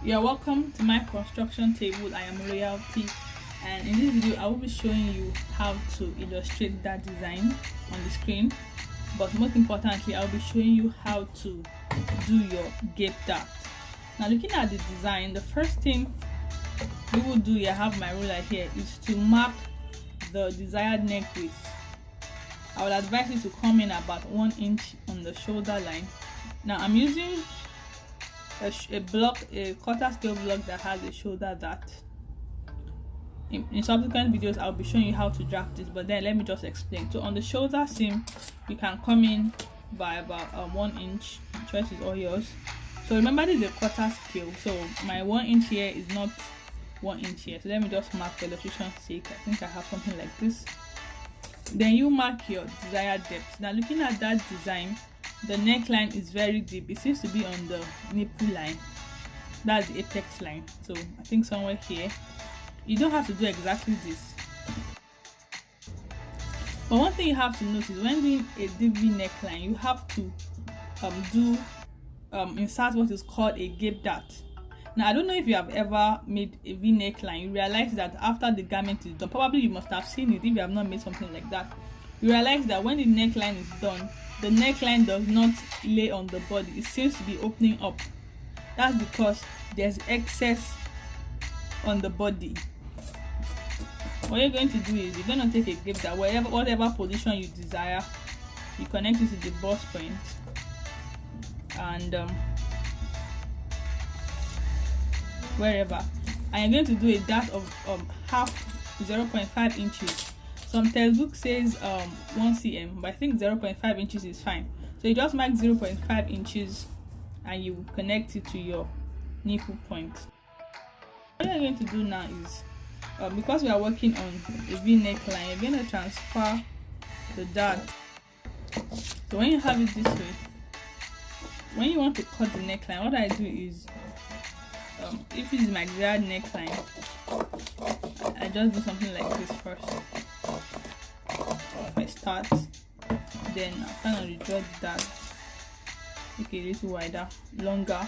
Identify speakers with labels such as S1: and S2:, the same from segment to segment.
S1: You're welcome to my construction table. I am Royalty, and in this video I will be showing you how to illustrate that design on the screen, but most importantly I'll be showing you how to do your gape dart. Now, looking at the design, the first thing we will do, I have my ruler here, is to mark the desired neck width. I would advise you to come in about 1 inch on the shoulder line. Now I'm using a quarter scale block that has a shoulder dart. In subsequent videos I'll be showing you how to draft this, but then let me just explain. So on the shoulder seam you can come in by about 1 inch. The choice is all yours. So remember, this is a quarter scale, so my 1 inch here is not 1 inch here. So let me just mark for illustration's sake. I think I have something like this. Then you mark your desired depth. Now looking at that design, the neckline is very deep. It seems to be on the nipple line. That's the apex line. So I think somewhere here. You don't have to do exactly this. But one thing you have to notice, when doing a deep V neckline, you have to insert what is called a gape dart. Now I don't know if you have ever made a V neckline. You realize that after the garment is done, probably you must have seen it if you have not made something like that. You realize that when the neckline is done, the neckline does not lay on the body. It seems to be opening up. That's because there's excess on the body. What you're going to do is you're going to take a gape dart, whatever position you desire. You connect it to the bust point, and wherever, and you're going to do a dart of half 0.5 inches. Some textbook says 1 cm, but I think 0.5 inches is fine. So you just mark 0.5 inches and you connect it to your nipple point. What you're going to do now is, because we are working on a V neckline, you're going to transfer the dart. So when you have it this way, when you want to cut the neckline, what I do is, if this is my desired neckline, I just do something like this first. If I start, then I finally draw the dart. Make it a little wider, longer.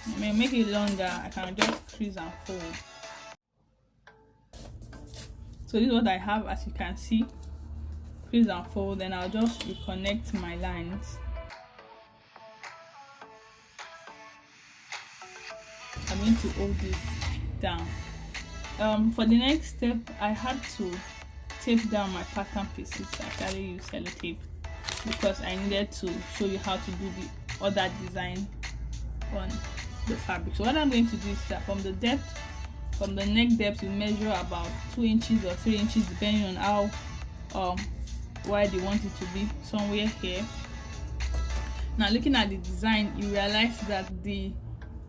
S1: I mean, make it longer, I can just crease and fold. So this is what I have, as you can see. Crease and fold. Then I'll just reconnect my lines. I'm going to hold this down. For the next step, I had to tape down my pattern pieces. I actually use sellotape because I needed to show you how to do the other design on the fabric. So what I'm going to do is that from the neck depth, you measure about 2 inches or 3 inches depending on how wide you want it to be, somewhere here. Now looking at the design, you realize that the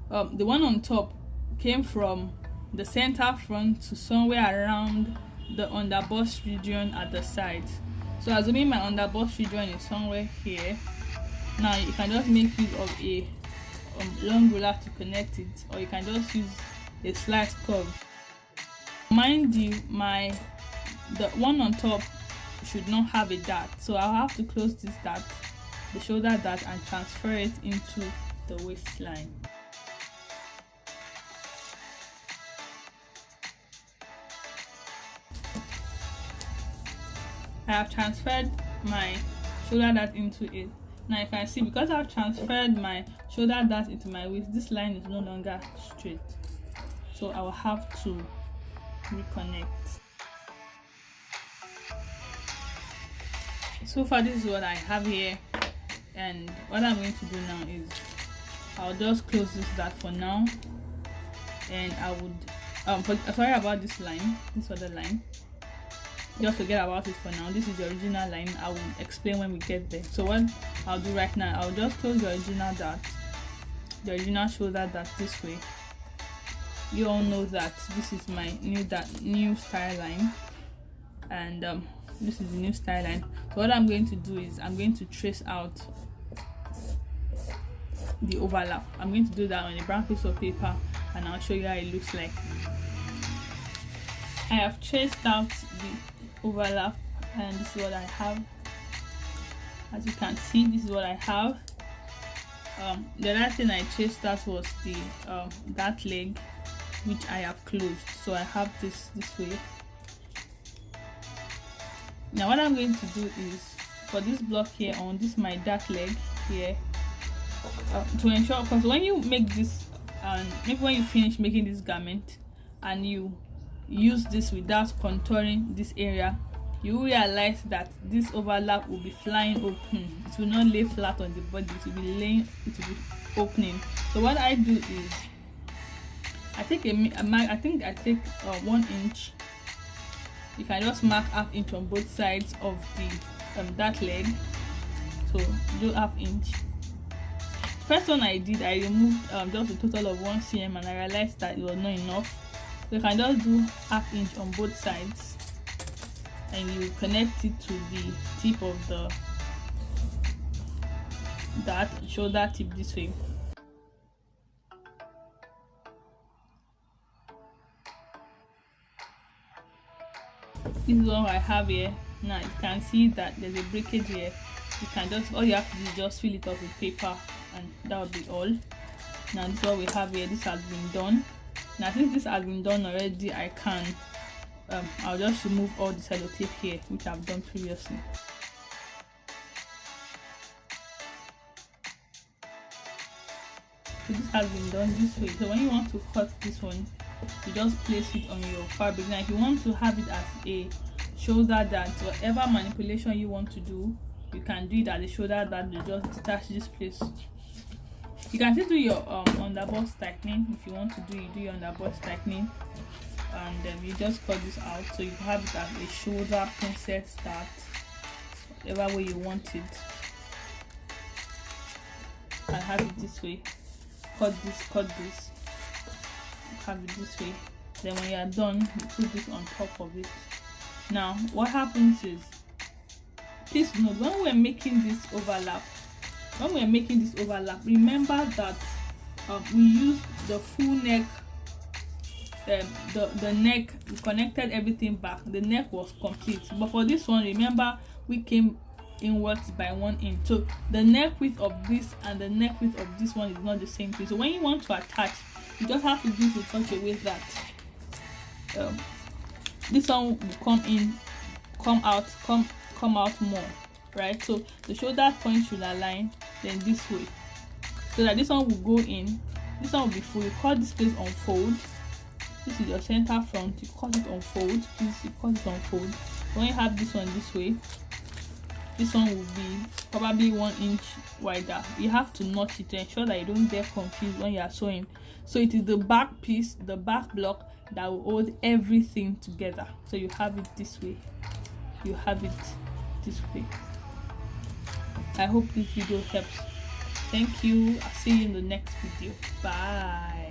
S1: one on top came from the center front to somewhere around the underbust region at the side. So assuming my underbust region is somewhere here, now you can just make use of a long ruler to connect it, or you can just use a slight curve. Mind you, the one on top should not have a dart, so I'll have to close this dart, the shoulder dart, and transfer it into the waistline. I have transferred my shoulder dart into it. Now you can see, because I've transferred my shoulder dart into my waist, this line is no longer straight. So I will have to reconnect. So far this is what I have here, and what I'm going to do now is I'll just close this dart for now, and I would sorry about this line, this other line. Just forget about it for now. This is the original line. I will explain when we get there. So what I'll do right now, I'll just close the original dart, the original shoulder dart this way. You all know that this is my new style line, and this is the new style line. So what I'm going to do is I'm going to trace out the overlap. I'm going to do that on a brown piece of paper, and I'll show you how it looks like. I have traced out the overlap, and this is what I have. As you can see, this is what I have. The other thing I chased that was the that leg, which I have closed. So I have this way. Now what I'm going to do is, for this block here on this my dark leg here, to ensure, because when you make this, and maybe when you finish making this garment and you use this without contouring this area, you realize that this overlap will be flying open. It will not lay flat on the body, it will be opening. So what I do is I take I think I take 1 inch. You can just mark ½ inch on both sides of the that leg. So do ½ inch. First one I did, I removed just a total of 1 cm, and I realized that it was not enough. So you can just do ½ inch on both sides, and you connect it to the tip of the that shoulder tip this way. This is what I have here. Now you can see that there's a breakage here. You can just, all you have to do is just fill it up with paper, and that will be all. Now this is what we have here. This has been done. Now since this has been done already, I can I'll just remove all the sellotape here, which I've done previously. So this has been done this way. So when you want to cut this one, you just place it on your fabric. Now if you want to have it as a shoulder dart, whatever manipulation you want to do, you can do it as a shoulder dart. You just detach this place. You can still do your underbust tightening. If you want to do your underbust tightening, and then you just cut this out, so you have it as a shoulder princess dart, whatever way you want it. And have it this way. Cut this, have it this way. Then when you are done, you put this on top of it. Now what happens is, please note, when we're making this overlap, remember that we use the full neck. The neck, we connected everything back, the neck was complete. But for this one, remember, we came inwards by 1 inch, so the neck width of this and the neck width of this one is not the same thing. So when you want to attach, you just have to do it in such a way that this one will come out more, right? So the shoulder point should align then this way, so that this one will go in, this one will be full. You cut this place on fold. This is your center front. You cut it on fold. Please, you cut it on fold. When you have this one this way, this one will be probably 1 inch wider. You have to notch it to ensure that you don't get confused when you are sewing. So it is the back piece, the back block, that will hold everything together. So you have it this way. You have it this way. I hope this video helps. Thank you. I'll see you in the next video. Bye.